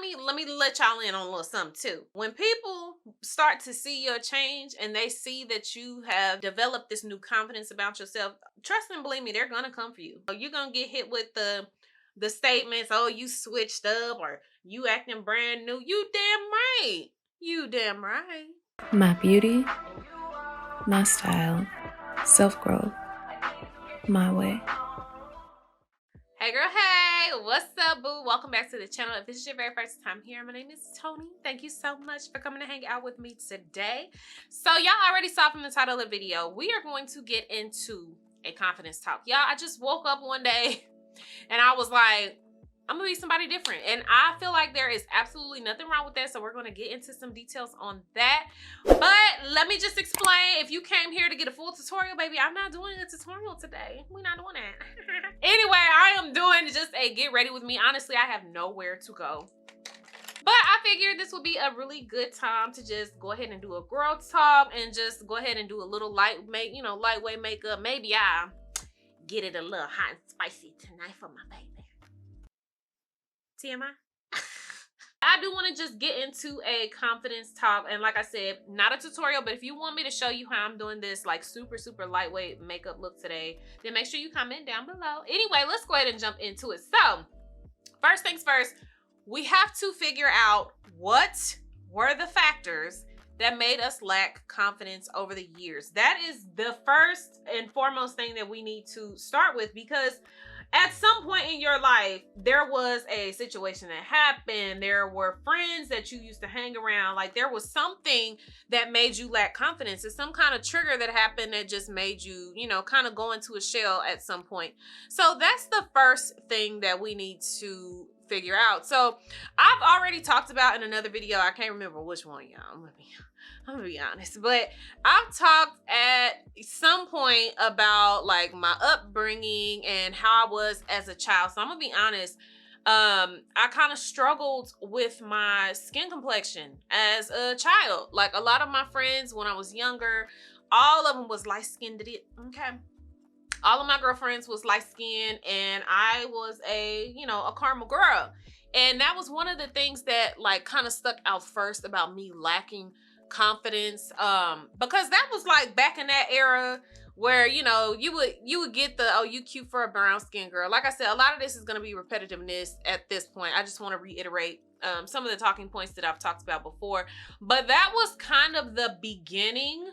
let me let y'all in on a little something too. When people start to see your change and they see that you have developed this new confidence about yourself, trust and believe me, they're gonna come for you. You're gonna get hit with the statements, oh, you switched up or you acting brand new. You damn right. You damn right. My beauty, my style, self-growth, my way. Hey girl, hey, what's up, boo? Welcome back to the channel. If this is your very first time here, my name is Toni. Thank you so much for coming to hang out with me today. So y'all already saw from the title of the video, we are going to get into a confidence talk. Y'all, I just woke up one day and I was like, I'm gonna be somebody different. And I feel like there is absolutely nothing wrong with that. So we're gonna get into some details on that. But let me just explain. If you came here to get a full tutorial, baby, I'm not doing a tutorial today. We're not doing that. Anyway, I am doing just a get ready with me. Honestly, I have nowhere to go. But I figured this would be a really good time to just go ahead and do a girl talk and just go ahead and do a little lightweight makeup. Maybe I get it a little hot and spicy tonight for my baby. TMI. I do want to just get into a confidence talk, and like I said, not a tutorial, but if you want me to show you how I'm doing this like super lightweight makeup look today, then make sure you comment down below. Anyway, let's go ahead and jump into it. So first things first, we have to figure out what were the factors that made us lack confidence over the years. That is the first and foremost thing that we need to start with, because at some point in your life, there was a situation that happened. There were friends that you used to hang around. Like there was something that made you lack confidence. It's some kind of trigger that happened that just made you, kind of go into a shell at some point. So that's the first thing that we need to figure out. So I've already talked about in another video. I can't remember which one, y'all. I'm gonna be honest, but I've talked at some point about like my upbringing and how I was as a child. So I'm gonna be honest. I kind of struggled with my skin complexion as a child. Like a lot of my friends when I was younger, all of them was light skinned. Okay. All of my girlfriends was light skinned and I was a caramel girl. And that was one of the things that like kind of stuck out first about me lacking confidence, because that was like back in that era where you would get the, oh, you cute for a brown skin girl. Like I said, a lot of this is going to be repetitiveness at this point. I just want to reiterate some of the talking points that I've talked about before, but that was kind of the beginning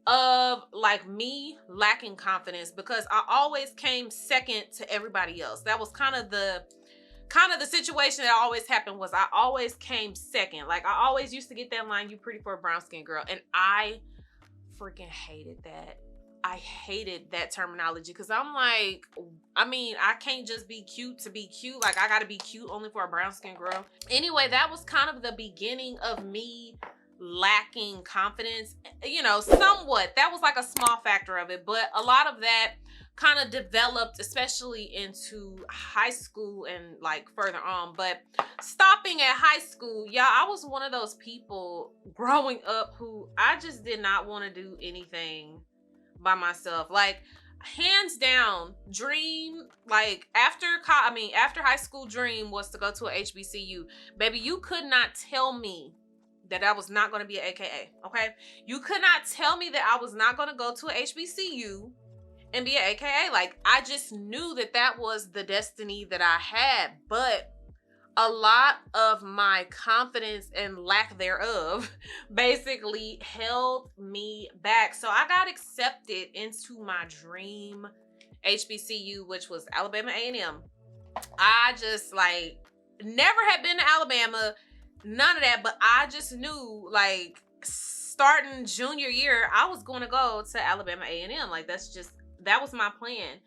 of like me lacking confidence, because I always came second to everybody else. That was kind of the situation that always happened, was I always came second. Like I always used to get that line, you pretty for a brown skin girl. And I freaking hated that. I hated that terminology, because I'm like, I can't just be cute to be cute. Like I gotta be cute only for a brown skin girl. Anyway, that was kind of the beginning of me lacking confidence, somewhat. That was like a small factor of it, but a lot of that kind of developed, especially into high school and like further on. But stopping at high school, y'all, I was one of those people growing up who I just did not want to do anything by myself. Like hands down, dream, like after high school, dream was to go to a HBCU. Baby, you could not tell me that I was not going to be an AKA, okay? You could not tell me that I was not going to go to a HBCU and be an AKA. Like I just knew that that was the destiny that I had, but a lot of my confidence and lack thereof basically held me back. So I got accepted into my dream HBCU, which was Alabama A&M. I just like never had been to Alabama, none of that, but I just knew like starting junior year, I was going to go to Alabama A&M. Like that was my plan.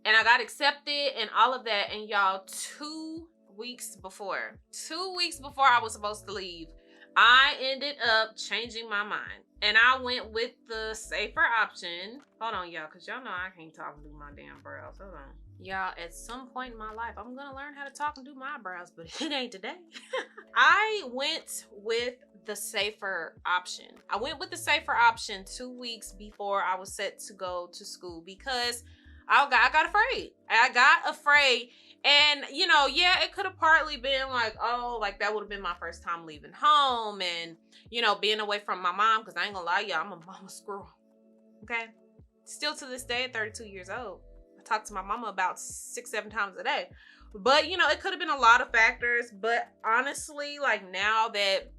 And I got accepted and all of that. And y'all, 2 weeks before I was supposed to leave, I ended up changing my mind. And I went with the safer option. Hold on, y'all, because y'all know I can't talk and do my damn brows. Hold on. Y'all, at some point in my life, I'm going to learn how to talk and do my brows, but it ain't today. I went with the safer option. I went with the safer option 2 weeks before I was set to go to school, because I got afraid. I got afraid. And, you know, yeah, it could have partly been like, oh, like that would have been my first time leaving home and, you know, being away from my mom. Because I ain't gonna lie, y'all, I'm a mama squirrel. Okay. Still to this day, at 32 years old, I talk to my mama about 6-7 times a day. But, you know, it could have been a lot of factors. But honestly, like now that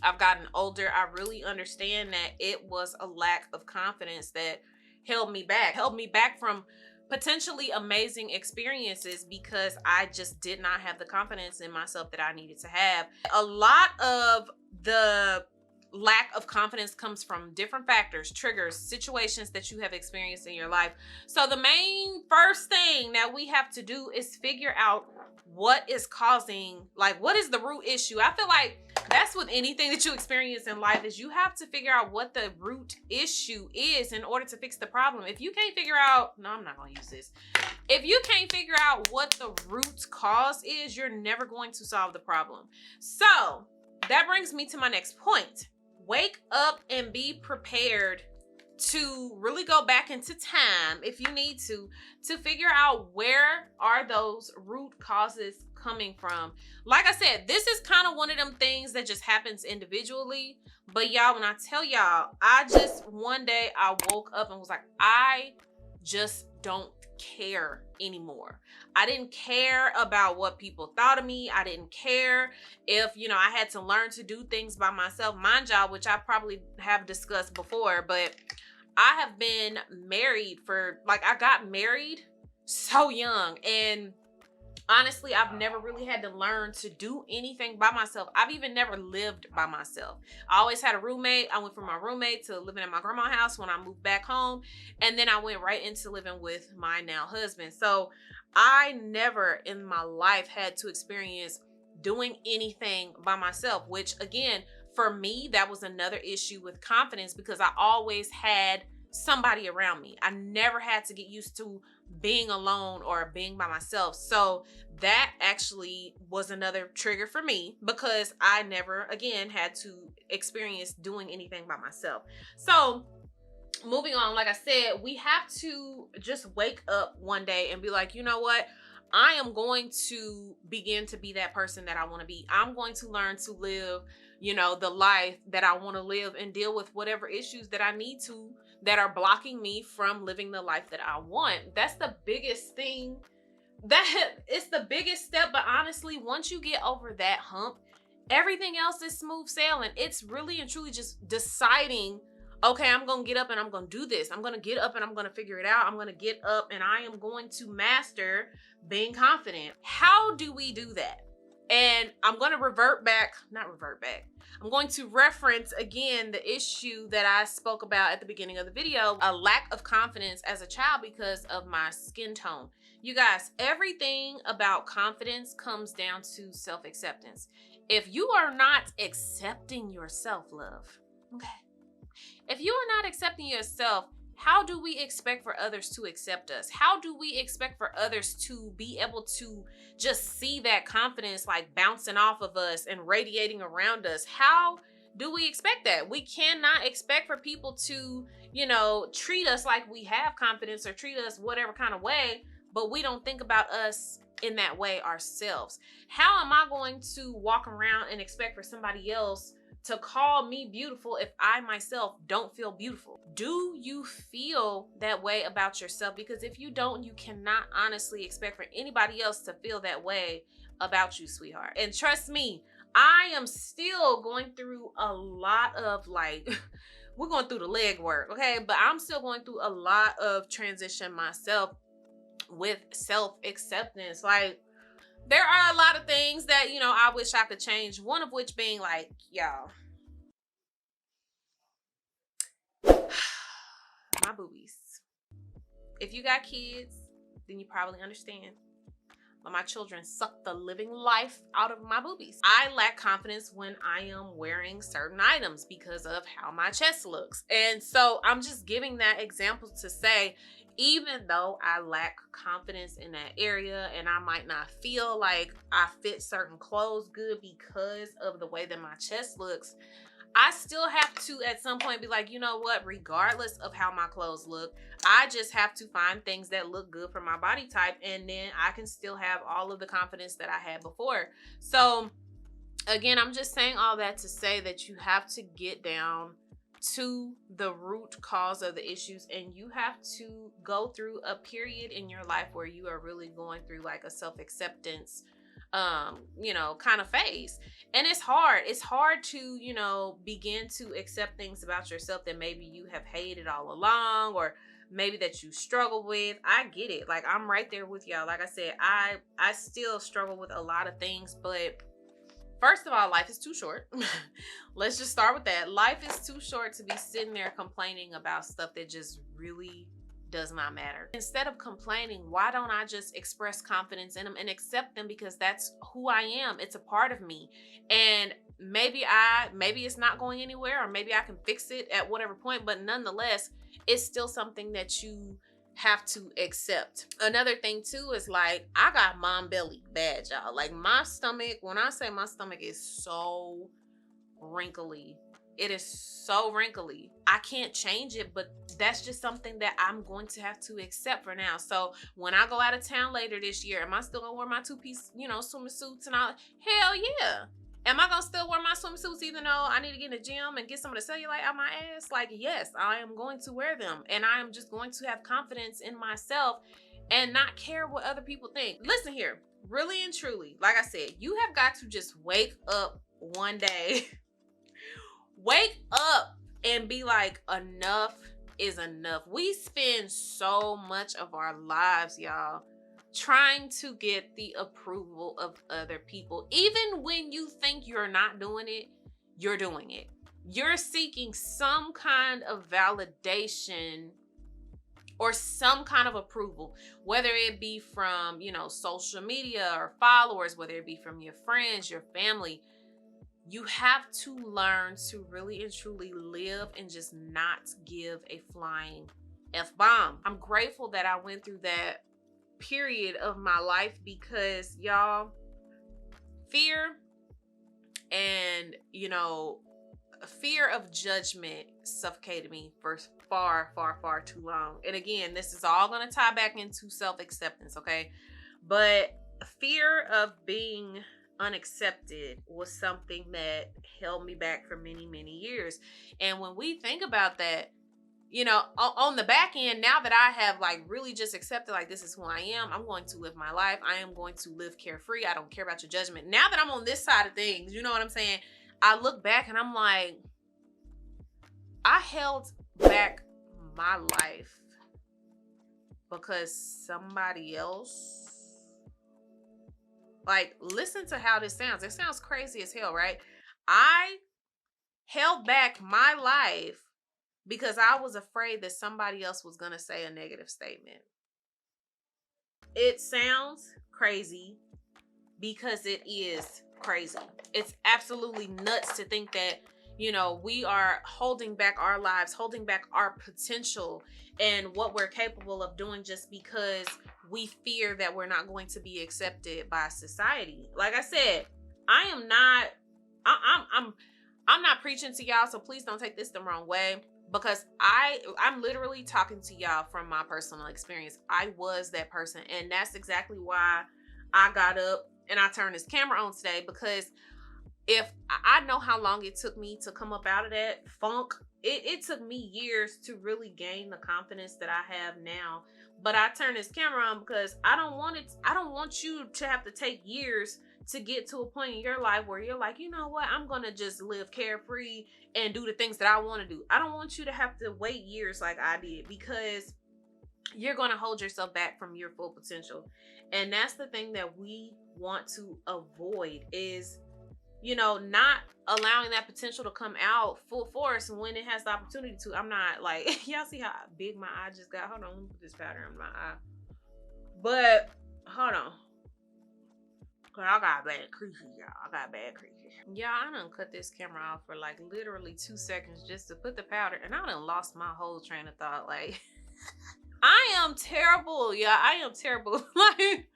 I've gotten older, I really understand that it was a lack of confidence that held me back from potentially amazing experiences because I just did not have the confidence in myself that I needed to have. A lot of the lack of confidence comes from different factors, triggers, situations that you have experienced in your life. So the main first thing that we have to do is figure out what is causing, like, what is the root issue? I feel like that's with anything that you experience in life is you have to figure out what the root issue is in order to fix the problem. If you can't figure out, no, I'm not going to use this. If you can't figure out what the root cause is, you're never going to solve the problem. So that brings me to my next point. Wake up and be prepared to really go back into time if you need to figure out where are those root causes coming from. Like I said, this is kind of one of them things that just happens individually. But y'all, when I tell y'all, one day I woke up and was like, I just don't care anymore. I didn't care about what people thought of me. I didn't care if, you know, I had to learn to do things by myself. Mind y'all, which I probably have discussed before, but I have been married for, like, I got married so young. And honestly, I've never really had to learn to do anything by myself. I've even never lived by myself. I always had a roommate. I went from my roommate to living at my grandma's house when I moved back home. And then I went right into living with my now husband. So I never in my life had to experience doing anything by myself, which again, for me, that was another issue with confidence because I always had somebody around me. I never had to get used to being alone or being by myself. So that actually was another trigger for me because I never, again, had to experience doing anything by myself. So moving on, like I said, we have to just wake up one day and be like, you know what? I am going to begin to be that person that I want to be. I'm going to learn to live, you know, the life that I want to live and deal with whatever issues that I need to that are blocking me from living the life that I want. That's the biggest thing. That it's the biggest step. But honestly, once you get over that hump, everything else is smooth sailing. It's really and truly just deciding, okay, I'm going to get up and I'm going to do this. I'm going to get up and I'm going to figure it out. I'm going to get up and I am going to master being confident. How do we do that? And I'm going to I'm going to reference again the issue that I spoke about at the beginning of the video, a lack of confidence as a child because of my skin tone. You guys, everything about confidence comes down to self-acceptance. If you are not accepting your self-love, okay? If you are not accepting yourself, how do we expect for others to accept us? How do we expect for others to be able to just see that confidence like bouncing off of us and radiating around us? How do we expect that? We cannot expect for people to, you know, treat us like we have confidence or treat us whatever kind of way, but we don't think about us in that way ourselves. How am I going to walk around and expect for somebody else to call me beautiful if I myself don't feel beautiful? Do you feel that way about yourself? Because if you don't, you cannot honestly expect for anybody else to feel that way about you, sweetheart. And trust me, I am still going through a lot of like, we're going through the leg work, okay? But I'm still going through a lot of transition myself with self-acceptance. Like, there are a lot of things that, you know, I wish I could change. One of which being like, y'all, my boobies. If you got kids, then you probably understand. But my children suck the living life out of my boobies. I lack confidence when I am wearing certain items because of how my chest looks. And so I'm just giving that example to say, even though I lack confidence in that area and I might not feel like I fit certain clothes good because of the way that my chest looks, I still have to at some point be like, you know what, regardless of how my clothes look, I just have to find things that look good for my body type, and then I can still have all of the confidence that I had before. So again, I'm just saying all that to say that you have to get down to the root cause of the issues, and you have to go through a period in your life where you are really going through like a self-acceptance kind of phase. And it's hard to begin to accept things about yourself that maybe you have hated all along, or maybe that you struggle with. I get it. Like, I'm right there with y'all. Like I said, I still struggle with a lot of things, but first of all, life is too short. Let's just start with that. Life is too short to be sitting there complaining about stuff that just really does not matter. Instead of complaining, why don't I just express confidence in them and accept them, because that's who I am. It's a part of me. And maybe it's not going anywhere, or maybe I can fix it at whatever point, but nonetheless, it's still something that you have to accept. Another thing too is, like, I got mom belly bad, y'all. Like, my stomach, when I say my stomach is so wrinkly, it is so wrinkly. I can't change it, but that's just something that I'm going to have to accept for now. So when I go out of town later this year, am I still gonna wear my two-piece, swimming suits and all? Hell yeah. Am I gonna still wear my swimsuits even though I need to get in the gym and get some of the cellulite out my ass? Like, yes, I am going to wear them, and I am just going to have confidence in myself and not care what other people think. Listen here, really and truly, like I said, you have got to just wake up one day, wake up and be like, enough is enough. We spend so much of our lives, y'all, trying to get the approval of other people. Even when you think you're not doing it, you're doing it. You're seeking some kind of validation or some kind of approval, whether it be from, social media or followers, whether it be from your friends, your family. You have to learn to really and truly live and just not give a flying F-bomb. I'm grateful that I went through that period of my life, because y'all, fear and fear of judgment suffocated me for far too long. And again, this is all going to tie back into self-acceptance, okay? But fear of being unaccepted was something that held me back for many years. And when we think about that, on the back end, now that I have like really just accepted, like, this is who I am, I'm going to live my life, I am going to live carefree, I don't care about your judgment. Now that I'm on this side of things, you know what I'm saying? I look back and I'm like, I held back my life because somebody else, like, listen to how this sounds. It sounds crazy as hell, right? I held back my life because I was afraid that somebody else was going to say a negative statement. It sounds crazy because it is crazy. It's absolutely nuts to think that, we are holding back our lives, holding back our potential and what we're capable of doing just because we fear that we're not going to be accepted by society. Like I said, I'm not preaching to y'all, so please don't take this the wrong way, because I'm literally talking to y'all from my personal experience. I was that person, and that's exactly why I got up and I turned this camera on today, because if I know how long it took me to come up out of that funk, it took me years to really gain the confidence that I have now. But I turned this camera on because I don't want you to have to take years to get to a point in your life where you're like, you know what, I'm gonna just live carefree and do the things that I want to do. I don't want you to have to wait years like I did, because you're gonna hold yourself back from your full potential. And that's the thing that we want to avoid, is not allowing that potential to come out full force when it has the opportunity to. I'm not like, y'all see how big my eye just got? Hold on, let me put this powder in my eye. But hold on, cause I got bad creases, y'all. I got bad creases. Yeah, I done cut this camera off for like literally 2 seconds just to put the powder, and I done lost my whole train of thought. Like, I am terrible. Yeah, I am terrible. Like,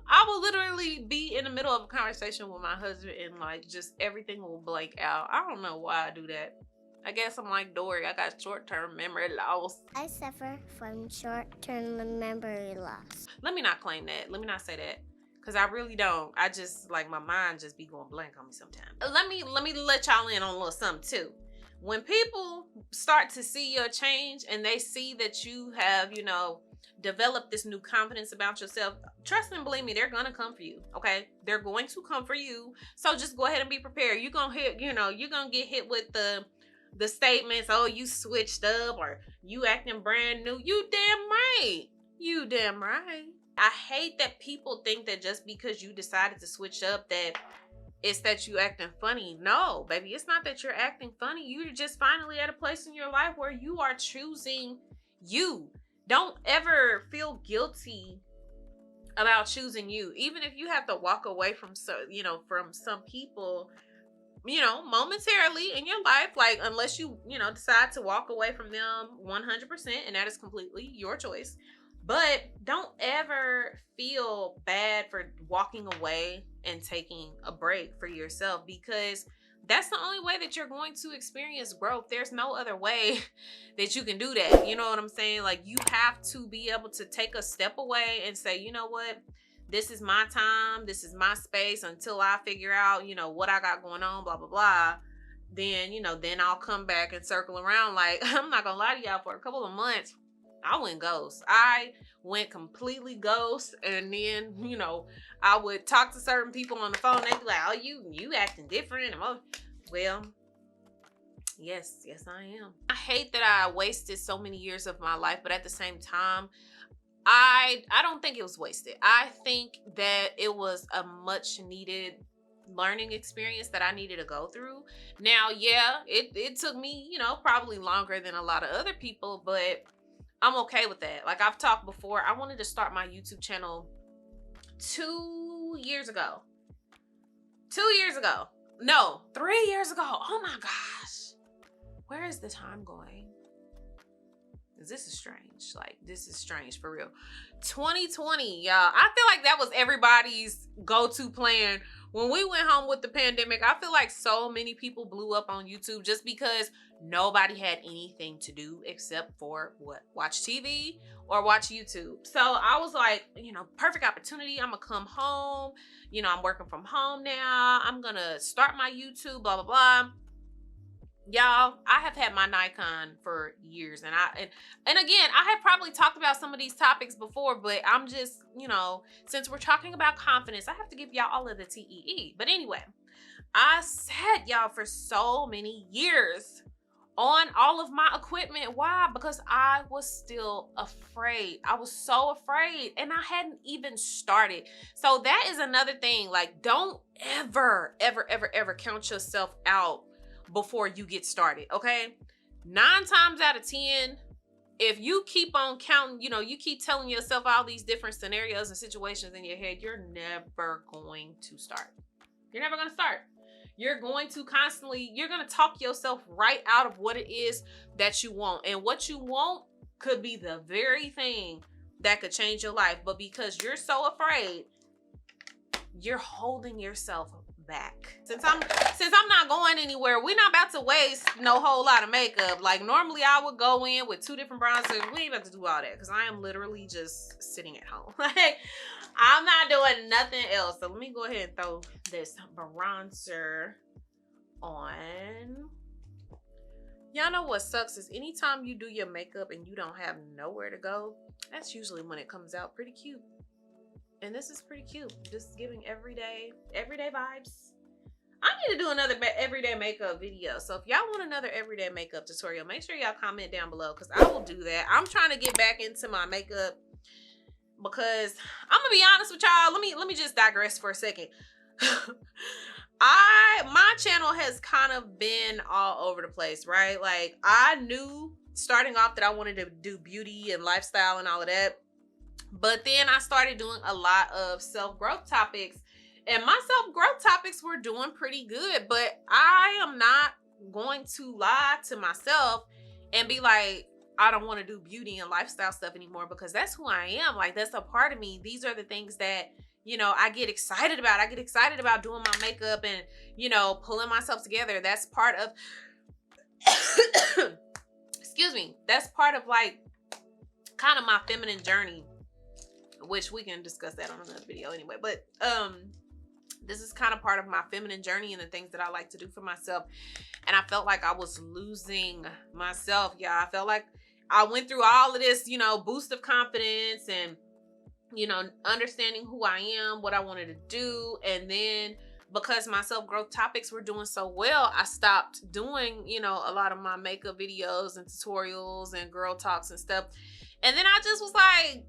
I will literally be in the middle of a conversation with my husband and like just everything will blank out. I don't know why I do that. I guess I'm like Dory. I got short-term memory loss. I suffer from short-term memory loss. Let me not claim that. Let me not say that. Cause I really don't. I just like my mind just be going blank on me sometimes. Let me let y'all in on a little something too. When people start to see your change and they see that you have, you know, developed this new confidence about yourself, trust and believe me, they're gonna come for you. Okay, they're going to come for you. So just go ahead and be prepared. You're gonna hit, you know, you're gonna get hit with the statements, oh, you switched up or you acting brand new. You damn right. You damn right. I hate that people think that just because you decided to switch up that it's that you acting funny. No, baby, it's not that you're acting funny. You're just finally at a place in your life where you are choosing you. Don't ever feel guilty about choosing you. Even if you have to walk away from from some people, you know, momentarily in your life, like unless you decide to walk away from them 100%, and that is completely your choice. But don't ever feel bad for walking away and taking a break for yourself, because that's the only way that you're going to experience growth. There's no other way that you can do that. You know what I'm saying? Like, you have to be able to take a step away and say, you know what? This is my time. This is my space until I figure out, you know, what I got going on, blah, blah, blah. Then, you know, then I'll come back and circle around. Like, I'm not going to lie to y'all, for a couple of months, I went ghost. I went completely ghost. And then, you know, I would talk to certain people on the phone. They'd be like, oh, you acting different. Well, yes, I am. I hate that I wasted so many years of my life, but at the same time, I don't think it was wasted. I think that it was a much needed learning experience that I needed to go through. Now, yeah, it took me, you know, probably longer than a lot of other people, but I'm okay with that. Like I've talked before, I wanted to start my YouTube channel 2 years ago. 2 years ago. No, 3 years ago. Oh my gosh. Where is the time going? This is strange. Like, this is strange for real. 2020, y'all. I feel like that was everybody's go-to plan. When we went home with the pandemic, I feel like so many people blew up on YouTube just because nobody had anything to do except for what? Watch TV or watch YouTube. So I was like, you know, perfect opportunity. I'm gonna come home. You know, I'm working from home now. I'm gonna start my YouTube, blah, blah, blah. Y'all, I have had my Nikon for years, and again, I have probably talked about some of these topics before, but I'm just, you know, since we're talking about confidence, I have to give y'all all of the TEE. But anyway, I sat y'all for so many years on all of my equipment. Why? Because I was still afraid. I was so afraid, and I hadn't even started. So that is another thing. Like, don't ever count yourself out before you get started. Okay, 9 times out of 10, if you keep on counting, you know, you keep telling yourself all these different scenarios and situations in your head, you're never going to start. You're never going to start. You're going to constantly, you're going to talk yourself right out of what it is that you want. And what you want could be the very thing that could change your life. But because you're so afraid, you're holding yourself back. Since I'm not going anywhere, we're not about to waste no whole lot of makeup. Like, normally I would go in with 2 different bronzers. We ain't about to do all that because I am literally just sitting at home. Like, I'm not doing nothing else. So let me go ahead and throw this bronzer on. Y'all know what sucks is anytime you do your makeup and you don't have nowhere to go, that's usually when it comes out pretty cute. And this is pretty cute. Just giving everyday vibes. I need to do another everyday makeup video. So if y'all want another everyday makeup tutorial, make sure y'all comment down below because I will do that. I'm trying to get back into my makeup because I'm gonna be honest with y'all. Let me just digress for a second. My channel has kind of been all over the place, right? Like, I knew starting off that I wanted to do beauty and lifestyle and all of that. But then I started doing a lot of self-growth topics, and my self-growth topics were doing pretty good. But I am not going to lie to myself and be like, I don't want to do beauty and lifestyle stuff anymore, because that's who I am. Like, that's a part of me. These are the things that you know, I get excited about. I get excited about doing my makeup and, you know, pulling myself together. That's part of, excuse me, that's part of like kind of my feminine journey, which we can discuss that on another video anyway. But this is kind of part of my feminine journey and the things that I like to do for myself. And I felt like I was losing myself. Yeah, I felt like I went through all of this, you know, boost of confidence and, you know, understanding who I am, what I wanted to do. And then because my self-growth topics were doing so well, I stopped doing, you know, a lot of my makeup videos and tutorials and girl talks and stuff. And then I just was like,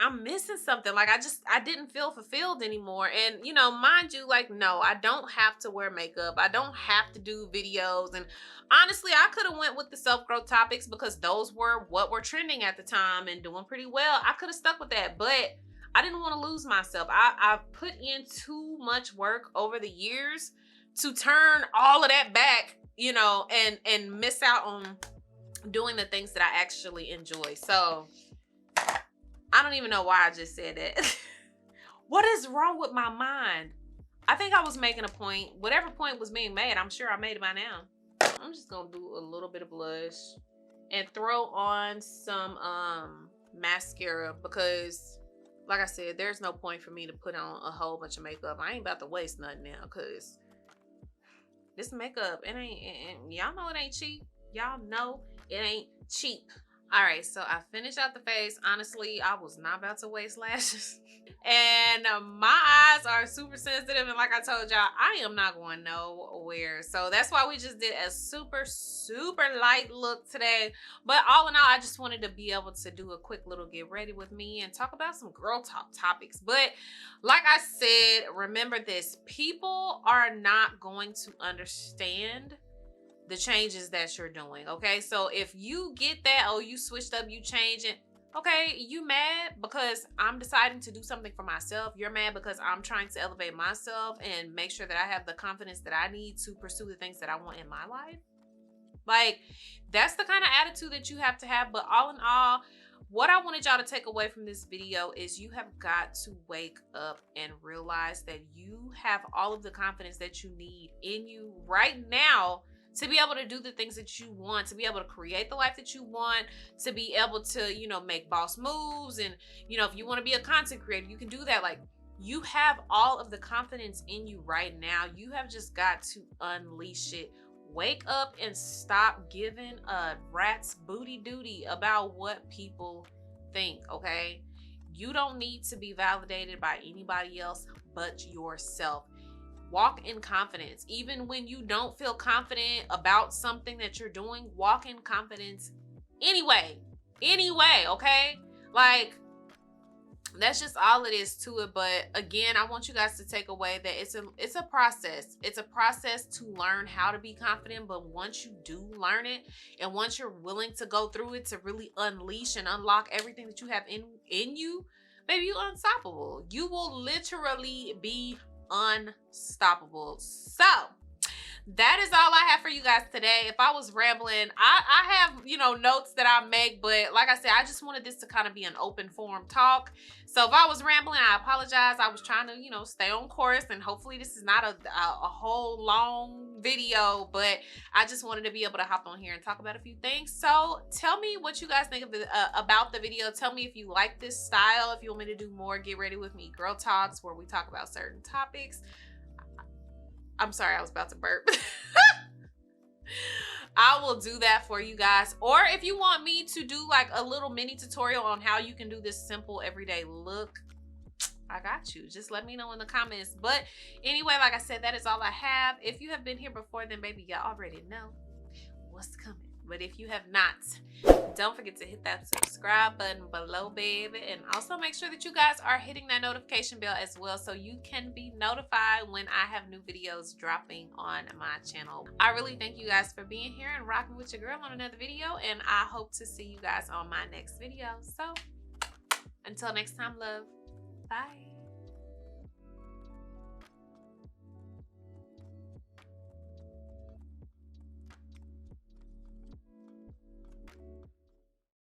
I'm missing something. Like I didn't feel fulfilled anymore. And, you know, mind you, like, no, I don't have to wear makeup. I don't have to do videos. And honestly, I could have went with the self-growth topics because those were what were trending at the time and doing pretty well. I could have stuck with that, but I didn't want to lose myself. I put in too much work over the years to turn all of that back, you know, and miss out on doing the things that I actually enjoy. So I don't even know why I just said that. What is wrong with my mind? I think I was making a point. Whatever point was being made, I'm sure I made it by now. I'm just gonna do a little bit of blush and throw on some mascara because, like I said, there's no point for me to put on a whole bunch of makeup. I ain't about to waste nothing now because this makeup, it ain't, y'all know it ain't cheap. Y'all know it ain't cheap. All right, so I finished out the face. Honestly, I was not about to waste lashes. And my eyes are super sensitive. And like I told y'all, I am not going nowhere. So that's why we just did a super, super light look today. But all in all, I just wanted to be able to do a quick little get ready with me and talk about some girl talk topics. But like I said, remember this. People are not going to understand the changes that you're doing, okay? So if you get that, oh, you switched up, you changed it, okay, you mad because I'm deciding to do something for myself. You're mad because I'm trying to elevate myself and make sure that I have the confidence that I need to pursue the things that I want in my life. Like, that's the kind of attitude that you have to have. But all in all, what I wanted y'all to take away from this video is you have got to wake up and realize that you have all of the confidence that you need in you right now to be able to do the things that you want, to be able to create the life that you want, to be able to, you know, make boss moves. And, you know, if you want to be a content creator, you can do that. Like, you have all of the confidence in you right now. You have just got to unleash it. Wake up and stop giving a rat's booty duty about what people think, okay? You don't need to be validated by anybody else but yourself. Walk in confidence. Even when you don't feel confident about something that you're doing, walk in confidence anyway, okay? Like, that's just all it is to it. But again, I want you guys to take away that it's a process. It's a process to learn how to be confident. But once you do learn it, and once you're willing to go through it to really unleash and unlock everything that you have in you, baby, you're unstoppable. You will literally be unstoppable. So that is all I have for you guys today. If I was rambling, I have, you know, notes that I make, but like I said, I just wanted this to kind of be an open forum talk. So if I was rambling, I apologize. I was trying to, you know, stay on course, and hopefully this is not a whole long video, but I just wanted to be able to hop on here and talk about a few things. So tell me what you guys think of about the video. Tell me if you like this style, if you want me to do more Get Ready With Me girl talks where we talk about certain topics. I'm sorry, I was about to burp. I will do that for you guys. Or if you want me to do like a little mini tutorial on how you can do this simple everyday look, I got you. Just let me know in the comments. But anyway, like I said, that is all I have. If you have been here before, then baby, you already know what's coming. But if you have not, don't forget to hit that subscribe button below, baby. And also make sure that you guys are hitting that notification bell as well, so you can be notified when I have new videos dropping on my channel. I really thank you guys for being here and rocking with your girl on another video. And I hope to see you guys on my next video. So until next time, love. Bye.